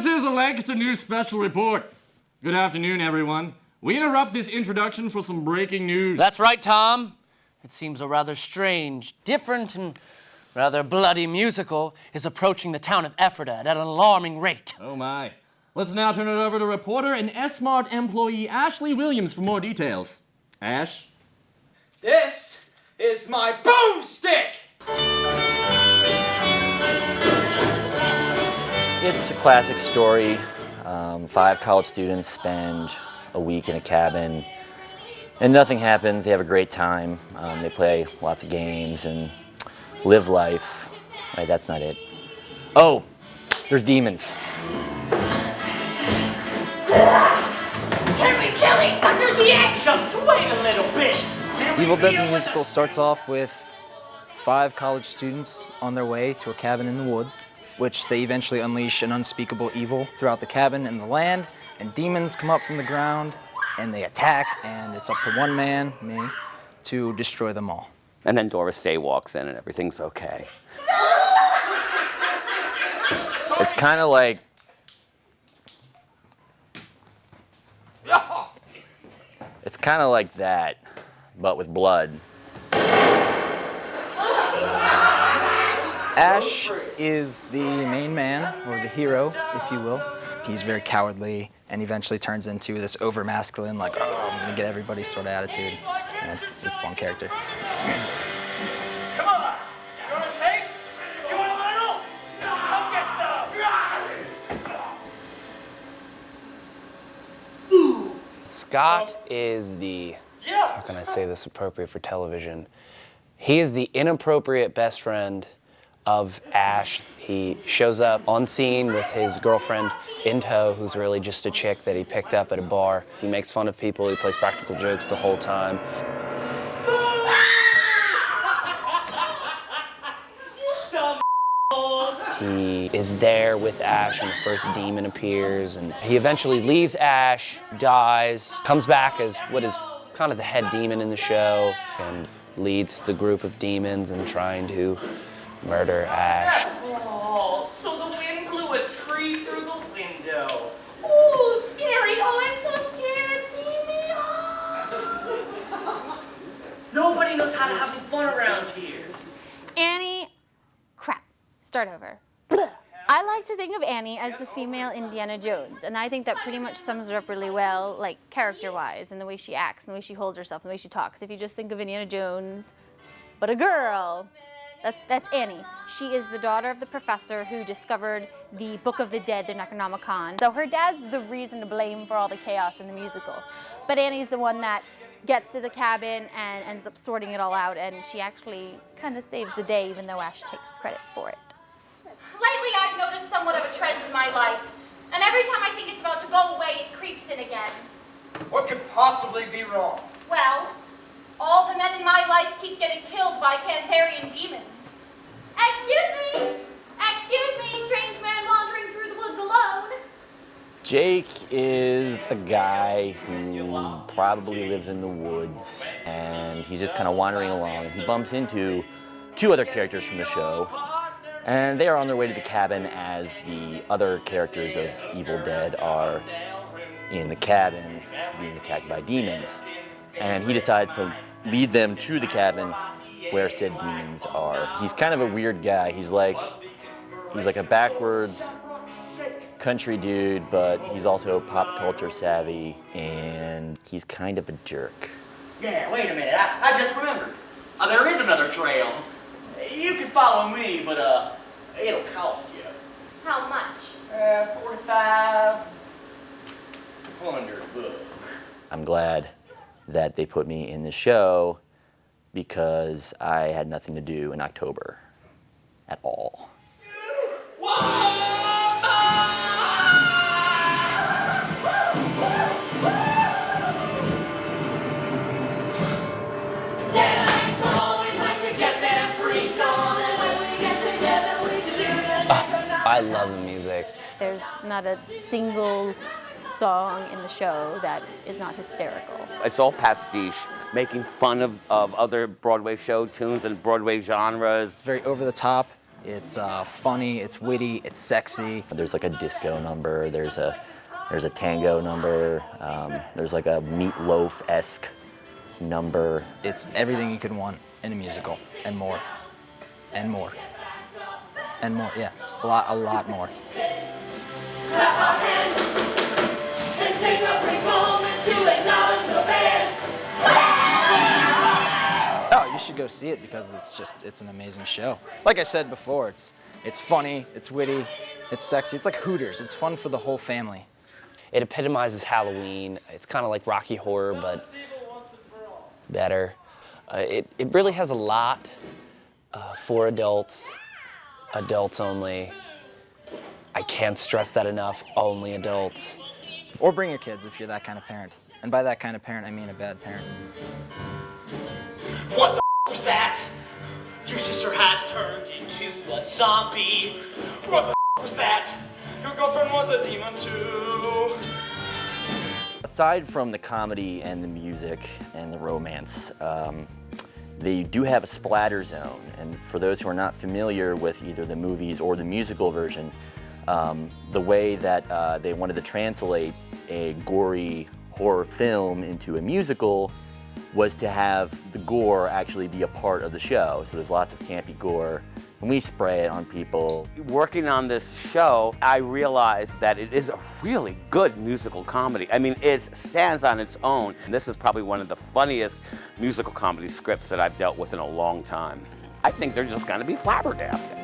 This is a Lancaster News Special Report. Good afternoon, everyone. We interrupt this introduction for some breaking news. That's right, Tom. It seems a rather strange, different, and rather bloody musical is approaching the town of Ephrata at an alarming rate. Oh my. Let's now turn it over to reporter and S-Mart employee Ashley Williams for more details. Ash? This is my boomstick! It's a classic story. 5 college students spend a week in a cabin and nothing happens. They have a great time. They play lots of games and live life. Right, that's not it. Oh, there's demons. Can we kill these suckers yet? Just wait a little bit. Evil Dead the Musical starts off with 5 college students on their way to a cabin in the woods, which they eventually unleash an unspeakable evil throughout the cabin and the land, and demons come up from the ground, and they attack, and it's up to one man, me, to destroy them all. And then Doris Day walks in and everything's okay. It's kind of like... It's kind of like that, but with blood. Ash is the main man, or the hero, if you will. He's very cowardly and eventually turns into this over-masculine, like, oh, I'm gonna get everybody sort of attitude. And it's just a fun character. Come on! You want a taste? You want a little? Come get some! Scott is the, how can I say this appropriate for television? He is the inappropriate best friend of Ash. He shows up on scene with his girlfriend in tow, who's really just a chick that he picked up at a bar. He makes fun of people, he plays practical jokes the whole time. He is there with Ash when the first demon appears, and he eventually leaves Ash, dies, comes back as what is kind of the head demon in the show, and leads the group of demons in trying to murder Ash. Oh, so the wind blew a tree through the window. Ooh, scary. Oh, I'm so scared. See me. Nobody knows how to have fun around here. Annie, crap, start over. I like to think of Annie as the female Indiana Jones, and I think that pretty much sums her up really well, like character-wise, and the way she acts, and the way she holds herself, and the way she talks. If you just think of Indiana Jones, but a girl, that's Annie. She is the daughter of the professor who discovered the Book of the Dead, the Necronomicon. So her dad's the reason to blame for all the chaos in the musical, but Annie's the one that gets to the cabin and ends up sorting it all out, and she actually kind of saves the day, even though Ash takes credit for it. Lately, I've noticed somewhat of a trend in my life, and every time I think it's about to go away, it creeps in again. What could possibly be wrong? Well, all the men in my life keep getting killed by Cantarian demons. Excuse me! Excuse me, strange man wandering through the woods alone. Jake is a guy who probably lives in the woods, and he's just kind of wandering along. He bumps into 2 other characters from the show, and they are on their way to the cabin as the other characters of Evil Dead are in the cabin being attacked by demons. And he decides to lead them to the cabin where said demons are. He's kind of a weird guy. He's like a backwards country dude, but he's also pop culture savvy, and he's kind of a jerk. Yeah, wait a minute. I just remembered. There is another trail. You can follow me, but it'll cost you. How much? 4,500 bucks. I'm glad that they put me in the show because I had nothing to do in October at all. I love the music. There's not a single song in the show that is not hysterical. It's all pastiche, making fun of other Broadway show tunes and Broadway genres. It's very over the top, It's funny, it's witty, it's sexy. There's like a disco number, there's a tango number, there's like a meatloaf-esque number. It's everything you could want in a musical, and more. And more. And more, yeah. A lot more. Clap our hands and take a brief moment to acknowledge the band. Oh, you should go see it because it's an amazing show. Like I said before, it's funny, it's witty, it's sexy, it's like Hooters. It's fun for the whole family. It epitomizes Halloween. It's kind of like Rocky Horror, but better. It really has a lot for adults, adults only. I can't stress that enough, only adults. Or bring your kids if you're that kind of parent. And by that kind of parent, I mean a bad parent. What the was that? Your sister has turned into a zombie. What the was that? Your girlfriend was a demon too. Aside from the comedy and the music and the romance, they do have a splatter zone. And for those who are not familiar with either the movies or the musical version, the way that they wanted to translate a gory horror film into a musical was to have the gore actually be a part of the show. So there's lots of campy gore, and we spray it on people. Working on this show, I realized that it is a really good musical comedy. I mean, it stands on its own. And this is probably one of the funniest musical comedy scripts that I've dealt with in a long time. I think they're just gonna be flabbergasted.